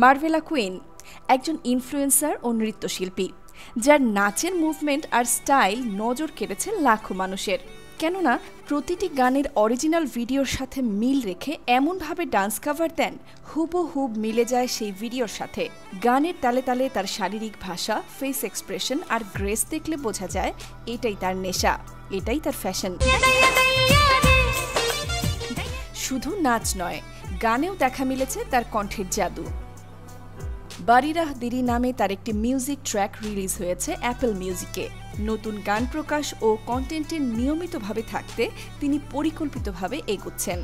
মার্ভেলা queen একজন influencer ও নৃত্যশিল্পী, যার নাচের মুভমেন্ট আর স্টাইল নজর কেড়েছে লাখো মানুষের। কেননা প্রতিটি গানের অরিজিনাল ভিডিওর সাথে মিল রেখে এমনভাবে ডান্স কভার দেন হুবহুব মিলে যায় সেই ভিডিওর সাথে। গানের তালে তালে তার শারীরিক ভাষা, ফেস এক্সপ্রেশন আর গ্রেস দেখলে বোঝা যায় এটাই তার নেশা, এটাই তার ফ্যাশন। শুধু নাচ নয়, গানেও দেখা মিলেছে তার কণ্ঠের জাদু। বারিরাহ দিরি নামে তার একটি মিউজিক ট্র্যাক রিলিজ হয়েছে অ্যাপল মিউজিকে। নতুন গান প্রকাশ ও কন্টেন্টের নিয়মিতভাবে থাকতে তিনি পরিকল্পিতভাবে এগোচ্ছেন।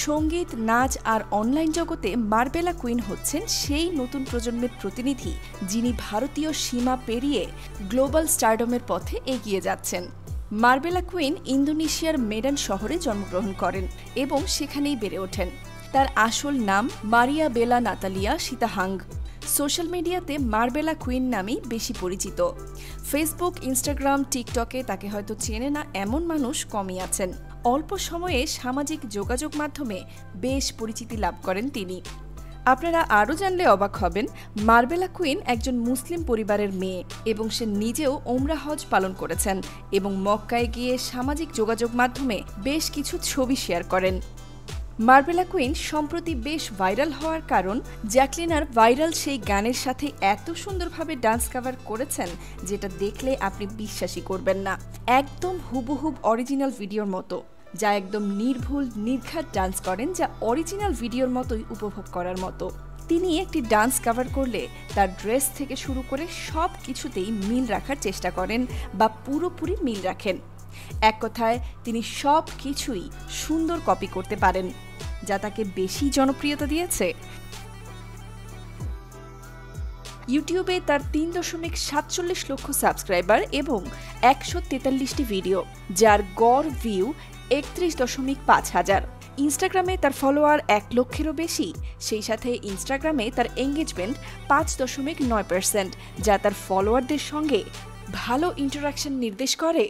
সঙ্গীত, নাচ আর অনলাইন জগতে মার্ভেলা কুইন হচ্ছেন সেই নতুন প্রজন্মের প্রতিনিধি, যিনি ভারতীয় সীমা পেরিয়ে গ্লোবাল স্টারডমের পথে এগিয়ে যাচ্ছেন। মার্ভেলা কুইন ইন্দোনেশিয়ার মেডান শহরে জন্মগ্রহণ করেন এবং সেখানেই বেড়ে ওঠেন। তার আসল নাম মারিয়া বেলা নাতালিয়া সিতাহাং। সোশ্যাল মিডিয়াতে মার্ভেলা কুইন নামেই বেশি পরিচিত। ফেসবুক, ইনস্টাগ্রাম, টিকটকে তাকে হয়তো চেনে না এমন মানুষ কমই আছেন। অল্প সময়ে সামাজিক যোগাযোগ মাধ্যমে বেশ পরিচিতি লাভ করেন তিনি। আপনারা আরও জানলে অবাক হবেন, মার্ভেলা কুইন একজন মুসলিম পরিবারের মেয়ে এবং সে নিজেও ওমরা হজ পালন করেছেন এবং মক্কায় গিয়ে সামাজিক যোগাযোগ মাধ্যমে বেশ কিছু ছবি শেয়ার করেন। মার্ভেলা কুইন সম্প্রতি বেশ ভাইরাল হওয়ার কারণ জ্যাকলিনার ভাইরাল সেই গানের সাথে এত সুন্দরভাবে ডান্স কভার করেছেন, যেটা দেখলে আপনি বিশ্বাসই করবেন না। একদম হুবহুব অরিজিনাল ভিডিওর মতো, যা একদম নির্ভুল নির্ঘাত ডান্স করেন, যা অরিজিনাল ভিডিওর মতোই উপভোগ করার মতো। তিনি একটি ডান্স কভার করলে তার ড্রেস থেকে শুরু করে সব কিছুতেই মিল রাখার চেষ্টা করেন বা পুরোপুরি মিল রাখেন। এক কথায় তিনি সব কিছুই সুন্দর কপি করতে পারেন, যা তাকে বেশি জনপ্রিয়তা দিয়েছে। ইউটিউবে তার 3.47 লক্ষ সাবস্ক্রাইবার এবং 143টি ভিডিও, যার গড় ভিউ 31.5 হাজার। ইনস্টাগ্রামে তার ফলোয়ার 1 লক্ষেরও বেশি। সেই সাথে ইনস্টাগ্রামে তার এঙ্গেজমেন্ট 5.9%, যা তার ফলোয়ারদের সঙ্গে ভালো ইন্টারাকশন নির্দেশ করে।